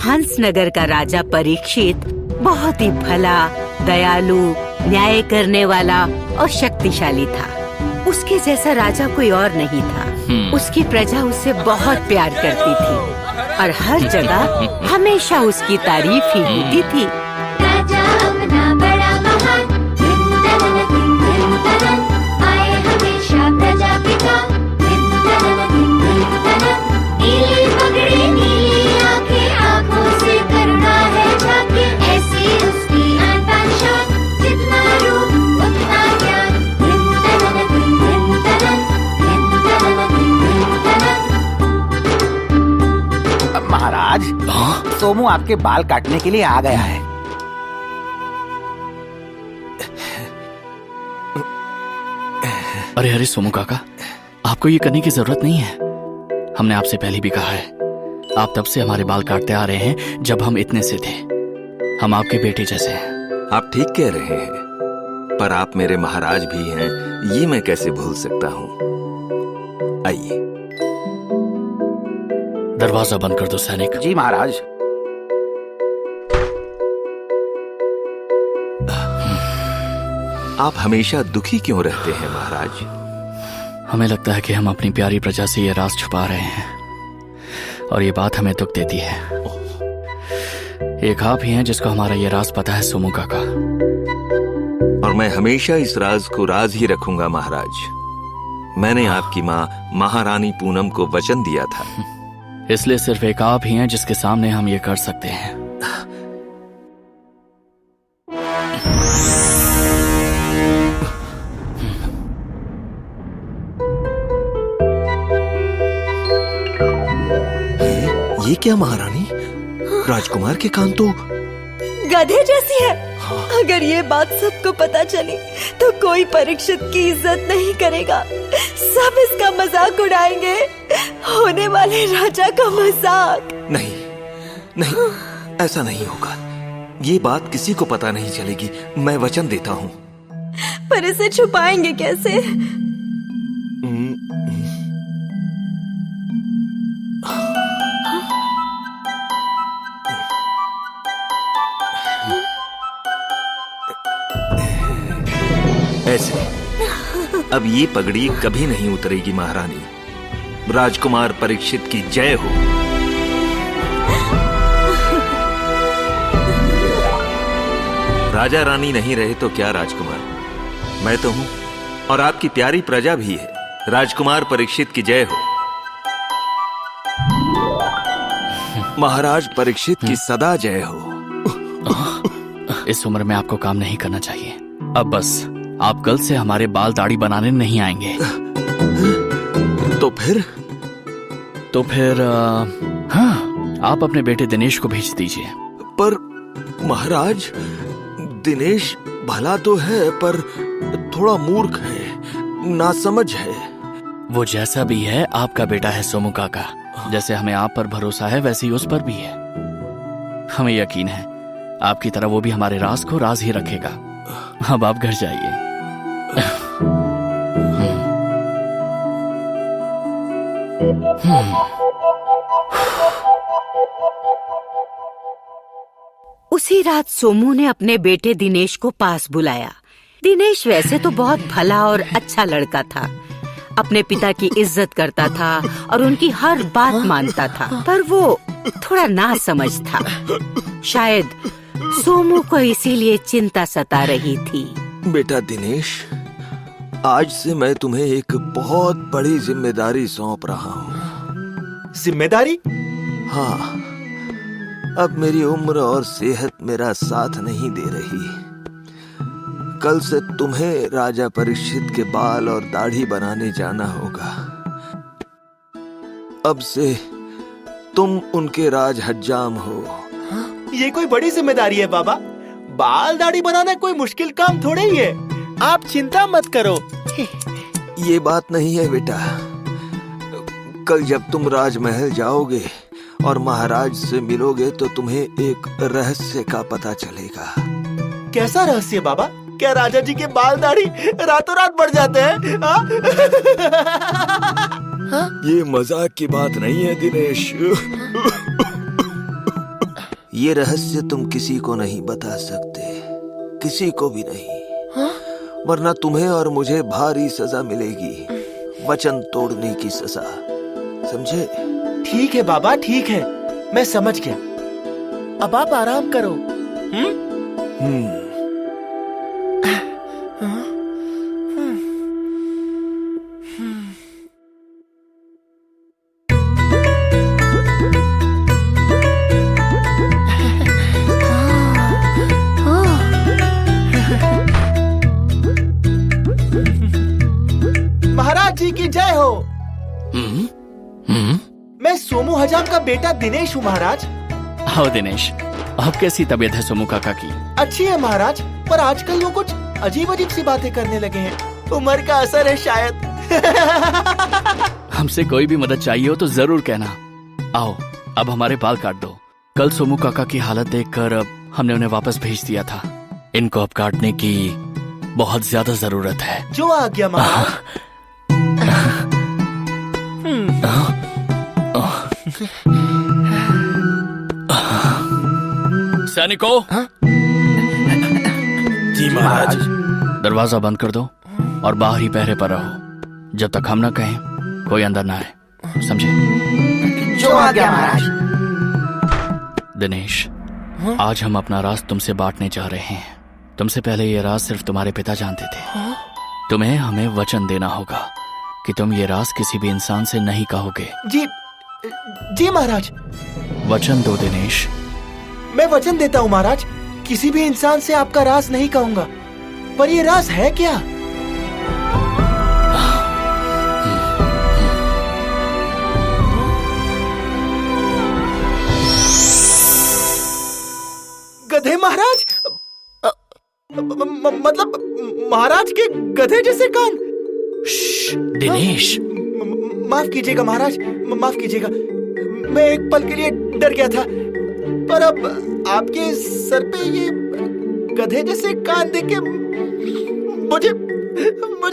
हंसनगर का राजा परीक्षित बहुत ही भला, दयालु, न्याय करने वाला और शक्तिशाली था। उसके जैसा राजा कोई और नहीं था। उसकी प्रजा उससे बहुत प्यार करती थी और हर जगह हमेशा उसकी तारीफ ही होती थी। राजा अपना बड़ा महान, आए हमेशा प्रजा पिता। नीली पगड़ी, नीली आंखें, आंखों से करुणा है झांके। ऐसी उसकी आन शान, जितना रूप उतना ज्ञान। महाराज, सोमू आपके बाल काटने के लिए आ गया है। अरे अरे सोमू काका, आपको ये करने की जरूरत नहीं है। हमने आपसे पहले भी कहा है, आप तब से हमारे बाल काटते आ रहे हैं जब हम इतने से थे। हम आपके बेटे जैसे हैं। आप ठीक कह रहे हैं, पर आप मेरे महाराज भी हैं, ये मैं कैसे भूल सकता हूँ। आइए। दरवाजा बंद कर दो सैनिक। जी महाराज। आप हमेशा दुखी क्यों रहते हैं महाराज? हमें लगता है कि हम अपनी प्यारी प्रजा से ये राज छुपा रहे हैं और ये बात हमें दुख देती है। एक आप ही हैं जिसको हमारा ये राज पता है सोमू काका। और मैं हमेशा इस राज को राज ही रखूंगा महाराज। मैंने आपकी माँ महारानी पूनम को वचन दिया था। इसलिए सिर्फ एक आप ही हैं जिसके सामने हम ये कर सकते हैं। ये क्या महारानी? राजकुमार के कान तो गधे जैसी है। अगर ये बात सबको पता चली तो कोई परीक्षित की इज्जत नहीं करेगा। सब इसका मजाक उड़ाएंगे। होने वाले राजा का मजाक। नहीं, नहीं, ऐसा नहीं होगा। ये बात किसी को पता नहीं चलेगी, मैं वचन देता हूँ। पर इसे छुपाएंगे कैसे? ऐसे अब ये पगड़ी कभी नहीं उतरेगी महारानी। राजकुमार परीक्षित की जय हो। राजा रानी नहीं रहे तो क्या राजकुमार, मैं तो हूं और आपकी प्यारी प्रजा भी है। राजकुमार परीक्षित की जय हो। महाराज परीक्षित की सदा जय हो। इस उम्र में आपको काम नहीं करना चाहिए। अब बस आप कल से हमारे बाल दाढ़ी बनाने नहीं आएंगे। तो फिर हाँ, आप अपने बेटे दिनेश को भेज दीजिए। पर महाराज, दिनेश भला तो है पर थोड़ा मूर्ख है, नासमझ है। वो जैसा भी है आपका बेटा है सोमू काका। जैसे हमें आप पर भरोसा है वैसे ही उस पर भी है। हमें यकीन है आपकी तरह वो भी हमारे राज को राज ही रखेगा। अब आप घर जाइए। उसी रात सोमू ने अपने बेटे दिनेश को पास बुलाया। दिनेश वैसे तो बहुत भला और अच्छा लड़का था। अपने पिता की इज्जत करता था और उनकी हर बात मानता था, पर वो थोड़ा नासमझ था। शायद सोमू को इसीलिए चिंता सता रही थी। बेटा दिनेश, आज से मैं तुम्हें एक बहुत बड़ी जिम्मेदारी सौंप रहा हूँ। जिम्मेदारी? हाँ, अब मेरी उम्र और सेहत मेरा साथ नहीं दे रही। कल से तुम्हें राजा परीक्षित के बाल और दाढ़ी बनाने जाना होगा। अब से तुम उनके राज हज्जाम हो। ये कोई बड़ी जिम्मेदारी है बाबा। बाल दाढ़ी बनाना कोई मुश्किल काम थोड़े ही है। आप चिंता मत करो। ये बात नहीं है बेटा। कल जब तुम राजमहल जाओगे और महाराज से मिलोगे तो तुम्हें एक रहस्य का पता चलेगा। कैसा रहस्य बाबा? क्या राजा जी के बाल दाढ़ी रातों रात बढ़ जाते हैं? ये मजाक की बात नहीं है दिनेश। ये रहस्य तुम किसी को नहीं बता सकते, किसी को भी नहीं। वरना तुम्हें और मुझे भारी सजा मिलेगी, वचन तोड़ने की सजा, समझे? ठीक है बाबा, ठीक है, मैं समझ गया। अब आप आराम करो। महाराज जी की जय हो। मैं सोमू हजाम का बेटा दिनेश हूँ महाराज। आओ दिनेश, अब कैसी तबीयत है सोमू काका की? अच्छी है महाराज, पर आजकल वो कुछ अजीब अजीब सी बातें करने लगे हैं। उम्र का असर है शायद। हमसे कोई भी मदद चाहिए हो तो जरूर कहना। आओ, अब हमारे बाल काट दो। कल सोमू काका की हालत देखकर हमने उन्हें वापस भेज दिया था। इनको अब काटने की बहुत ज्यादा जरूरत है। जो आ गया महाराज। सैनिकों, जी महाराज। दरवाजा बंद कर दो और बाहर ही पहरे पर रहो। जब तक हम न कहें कोई अंदर ना आए, समझे? जो आ गया महाराज। दिनेश, आज हम अपना राज तुमसे बांटने जा रहे हैं। तुमसे पहले ये राज सिर्फ तुम्हारे पिता जानते थे। तुम्हें हमें वचन देना होगा कि तुम ये राज किसी भी इंसान से नहीं कहोगे। जी महाराज। वचन दो दिनेश। मैं वचन देता हूँ महाराज, किसी भी इंसान से आपका राज नहीं कहूंगा। पर ये राज है क्या? गधे महाराज? मतलब महाराज के गधे जैसे कान। दिनेश, माफ कीजिएगा महाराज, माफ कीजिएगा। मैं एक पल के लिए डर गया था, पर अब आपके सर पे ये गधे जैसे कान देख के मुझे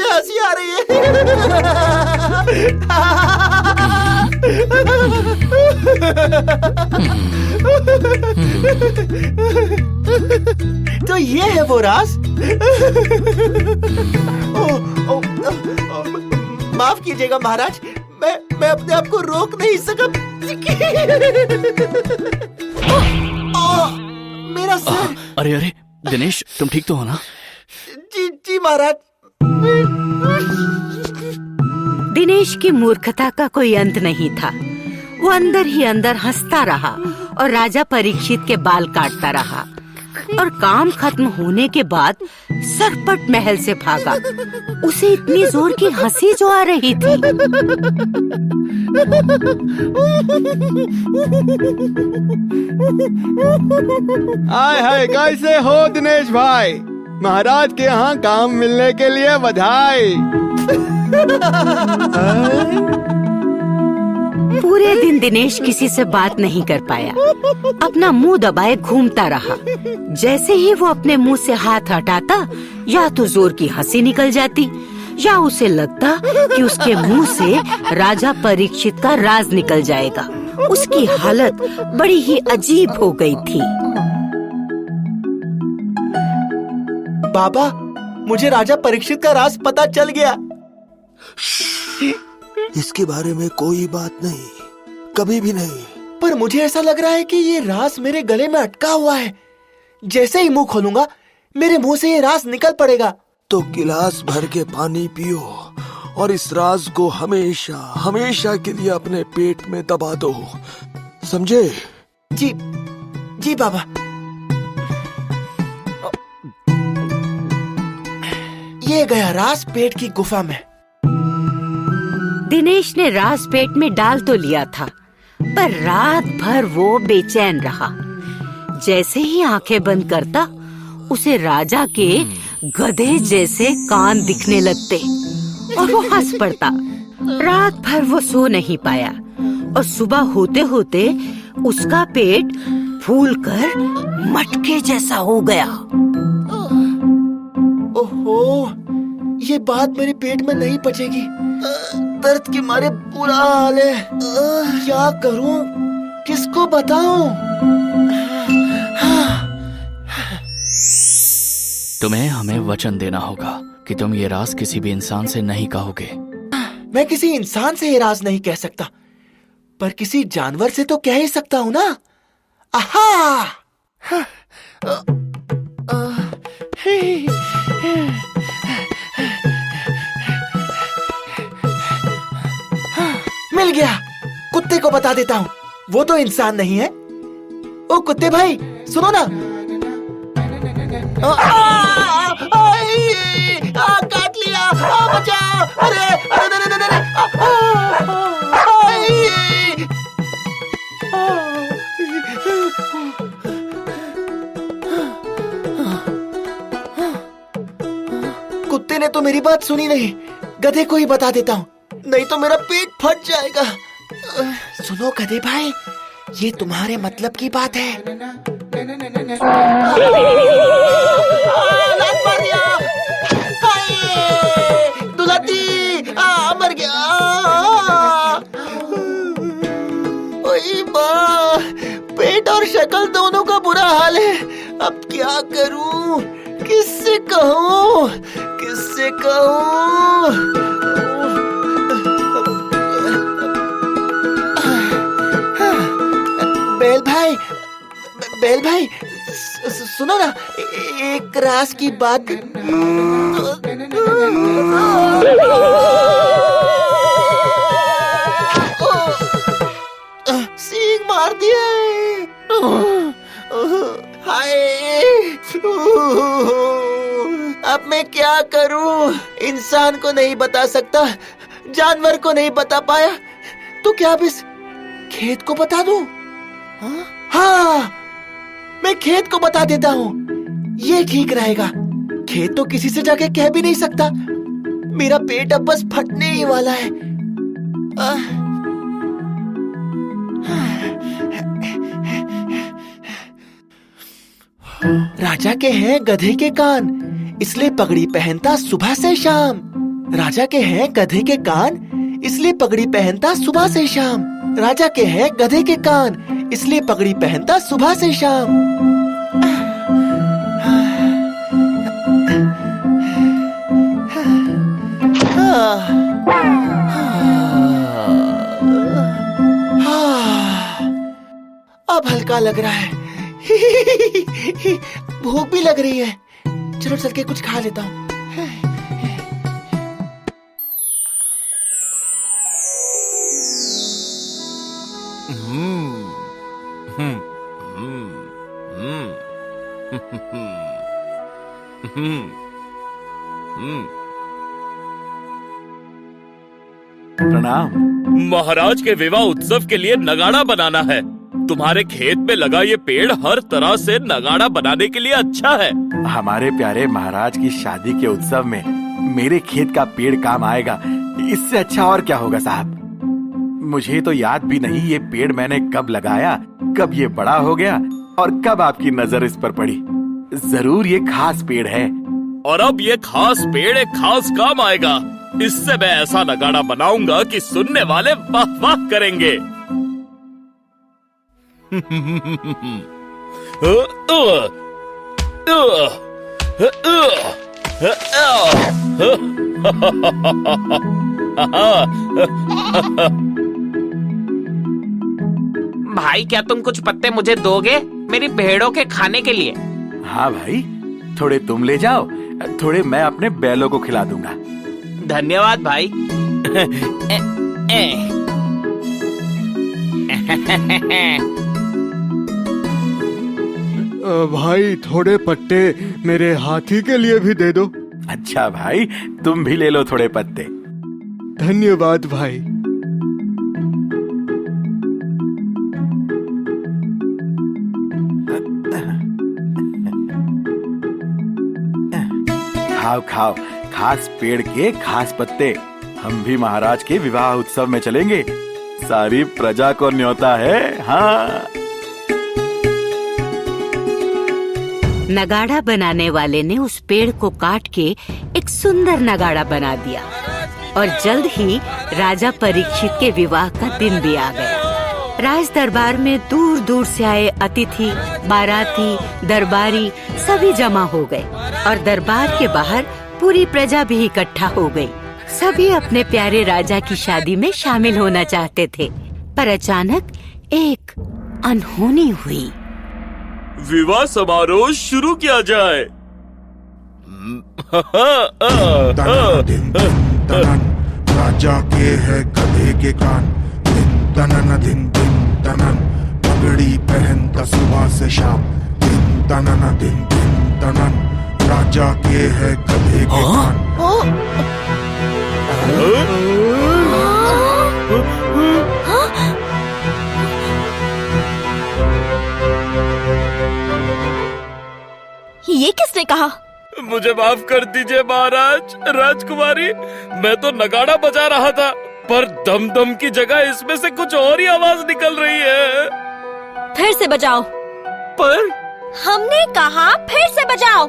हंसी आ रही है। तो ये है वो राज। माफ कीजिएगा महाराज, मैं अपने आप को रोक नहीं सका। मेरा सर। अरे अरे दिनेश, तुम ठीक तो हो ना? जी महाराज। दिनेश की मूर्खता का कोई अंत नहीं था। वो अंदर ही अंदर हंसता रहा और राजा परीक्षित के बाल काटता रहा। और काम खत्म होने के बाद सरपट महल से भागा। उसे इतनी जोर की हंसी जो आ रही थी। हाय हाय, कैसे हो दिनेश भाई? महाराज के यहाँ काम मिलने के लिए बधाई। पूरे दिन दिनेश किसी से बात नहीं कर पाया। अपना मुंह दबाए घूमता रहा। जैसे ही वो अपने मुंह से हाथ हटाता, या तो जोर की हंसी निकल जाती, या उसे लगता कि उसके मुंह से राजा परीक्षित का राज निकल जाएगा। उसकी हालत बड़ी ही अजीब हो गई थी। बाबा, मुझे राजा परीक्षित का राज पता चल गया। इसके बारे में कोई बात नहीं, कभी भी नहीं। पर मुझे ऐसा लग रहा है कि ये राज मेरे गले में अटका हुआ है। जैसे ही मुंह खोलूंगा, मेरे मुंह से ये राज निकल पड़ेगा। तो गिलास भर के पानी पियो और इस राज को हमेशा हमेशा के लिए अपने पेट में दबा दो, समझे? जी बाबा। ये गया राज पेट की गुफा में। दिनेश ने राज पेट में डाल तो लिया था, पर रात भर वो बेचैन रहा। जैसे ही आंखें बंद करता, उसे राजा के गधे जैसे कान दिखने लगते और वो हंस पड़ता। रात भर वो सो नहीं पाया और सुबह होते होते उसका पेट फूलकर मटके जैसा हो गया। ओहो, ये बात मेरे पेट में नहीं पचेगी। दर्द के मारे बुरा हाल है। क्या करूं? किसको बताऊं? तुम्हें हमें वचन देना होगा कि तुम ये राज किसी भी इंसान से नहीं कहोगे। मैं किसी इंसान से ये राज नहीं कह सकता, पर किसी जानवर से तो कह ही सकता हूं ना। आहा! मिल गया। कुत्ते को बता देता हूँ, वो तो इंसान नहीं है। ओ कुत्ते भाई, सुनो ना। काट लिया, बचाओ! अरे अरे अरे अरे कुत्ते ने तो मेरी बात सुनी नहीं। गधे को ही बता देता हूँ, नहीं तो मेरा पेट फट जाएगा। सुनो गधे भाई, ये तुम्हारे मतलब की बात है। लात मार दिया। दुलाती मर गया। ओए माँ, पेट और शक्ल दोनों का बुरा हाल है। अब क्या करूं? किससे कहूं? किससे कहूं? बेल भाई, सुनो ना, एक राज की बात। सींग मार दिया। हाय, अब मैं क्या करूं? इंसान को नहीं बता सकता, जानवर को नहीं बता पाया, तो क्या अब इस खेत को बता दूं? हाँ, मैं खेत को बता देता हूँ, ये ठीक रहेगा। खेत तो किसी से जाके कह भी नहीं सकता। मेरा पेट अब बस फटने ही वाला है। राजा के हैं गधे के कान, इसलिए पगड़ी पहनता सुबह से शाम। राजा के हैं गधे के कान, इसलिए पगड़ी पहनता सुबह से शाम। राजा के हैं गधे के कान, इसलिए पगड़ी पहनता सुबह से शाम। अब हल्का लग रहा है। भूख भी लग रही है। चलो चल के कुछ खा लेता हूँ। प्रणाम। महाराज के विवाह उत्सव के लिए नगाड़ा बनाना है। तुम्हारे खेत में लगा ये पेड़ हर तरह से नगाड़ा बनाने के लिए अच्छा है। हमारे प्यारे महाराज की शादी के उत्सव में मेरे खेत का पेड़ काम आएगा, इससे अच्छा और क्या होगा साहब। मुझे तो याद भी नहीं ये पेड़ मैंने कब लगाया, कब ये बड़ा हो गया और कब आपकी नजर इस पर पड़ी। जरूर ये खास पेड़ है। और अब ये खास पेड़ एक खास काम आएगा। इससे मैं ऐसा नगाड़ा बनाऊंगा कि सुनने वाले वाह वाह करेंगे। भाई, क्या तुम कुछ पत्ते मुझे दोगे मेरी भेड़ों के खाने के लिए? हाँ भाई, थोड़े तुम ले जाओ, थोड़े मैं अपने बैलों को खिला दूंगा। धन्यवाद भाई। भाई, थोड़े पत्ते मेरे हाथी के लिए भी दे दो। अच्छा भाई, तुम भी ले लो थोड़े पत्ते। धन्यवाद भाई। खाओ खाओ, खास पेड़ के खास पत्ते। हम भी महाराज के विवाह उत्सव में चलेंगे। सारी प्रजा को न्योता है। हाँ। नगाड़ा बनाने वाले ने उस पेड़ को काट के एक सुंदर नगाड़ा बना दिया और जल्द ही राजा परीक्षित के विवाह का दिन भी आ गया। राज दरबार में दूर दूर से आए अतिथि, बाराती, दरबारी सभी जमा हो गए और दरबार के बाहर पूरी प्रजा भी इकट्ठा हो गई। सभी अपने प्यारे राजा की शादी में शामिल होना चाहते थे, पर अचानक एक अनहोनी हुई। विवाह समारोह शुरू किया जाए। राजा के है गधे के कान, दिन तनन दिन तनन, पगड़ी पहनता सुबह से शाम, दिन तनन, राजा के है गधे के कान। ये किसने कहा? मुझे माफ कर दीजिए महाराज। राजकुमारी, मैं तो नगाड़ा बजा रहा था, पर दम दम की जगह इसमें से कुछ और ही आवाज निकल रही है। फिर से बजाओ। पर हमने कहा फिर से बजाओ।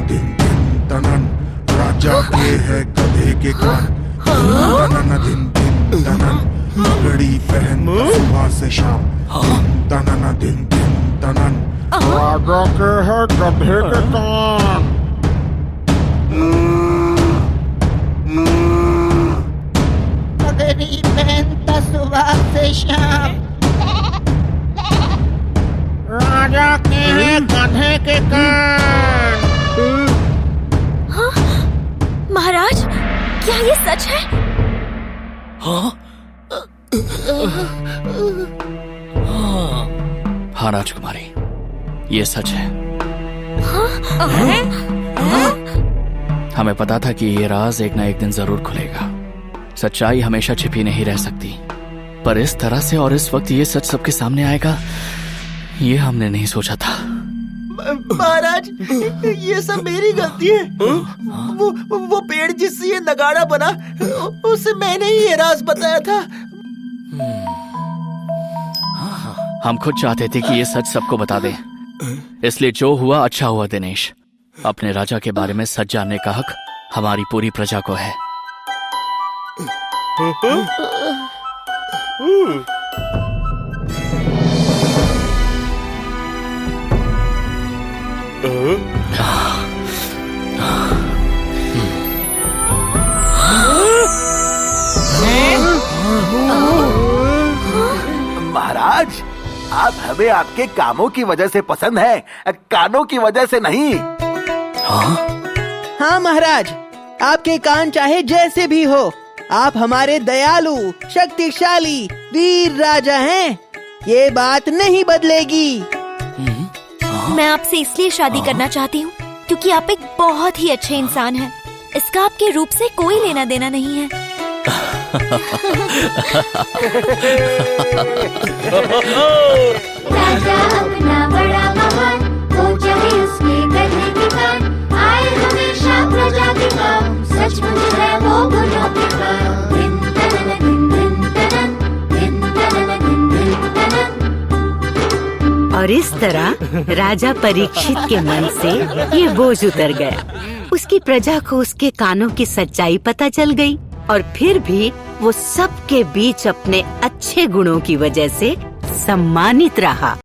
दिन तनन, राजा के है गधे के कान, दिन तनन, पगड़ी पहनता सुबह से शाम, दिन तनन, राजा के है गधे के कान। पगड़ी पहनता सुबह से शाम, राजा के है गधे के कान। महाराज, क्या ये सच है? हाँ राजकुमारी, ये सच है। हमें पता था कि ये राज एक ना एक दिन जरूर खुलेगा। सच्चाई हमेशा छिपी नहीं रह सकती, पर इस तरह से और इस वक्त ये सच सबके सामने आएगा, ये हमने नहीं सोचा था। महाराज, ये सब मेरी गलती है। वो पेड़ जिससे ये नगाड़ा बना, उसे मैंने ही ये राज बताया था। हम खुद चाहते थे कि ये सच सबको बता दें, इसलिए जो हुआ अच्छा हुआ दिनेश। अपने राजा के बारे में सच जानने का हक हमारी पूरी प्रजा को है। महाराज, आप हमें आपके कामों की वजह से पसंद है, कानों की वजह से नहीं। हाँ महाराज, आपके कान चाहे जैसे भी हो, आप हमारे दयालु, शक्तिशाली वीर राजा हैं। ये बात नहीं बदलेगी। मैं आपसे इसलिए शादी करना चाहती हूँ क्योंकि आप एक बहुत ही अच्छे इंसान हैं। इसका आपके रूप से कोई लेना देना नहीं है। राजा अपना बड़ा महान, हो चाहे उसके गधे के कान, आए हमेशा प्रजा के काम, सचमुच है वो गुणों के पार। दिन तनन दिन तनन, दिन तनन दिन तनन। और इस तरह राजा परीक्षित के मन से ये बोझ उतर गया। उसकी प्रजा को उसके कानों की सच्चाई पता चल गई और फिर भी वो सबके बीच अपने अच्छे गुणों की वजह से सम्मानित रहा।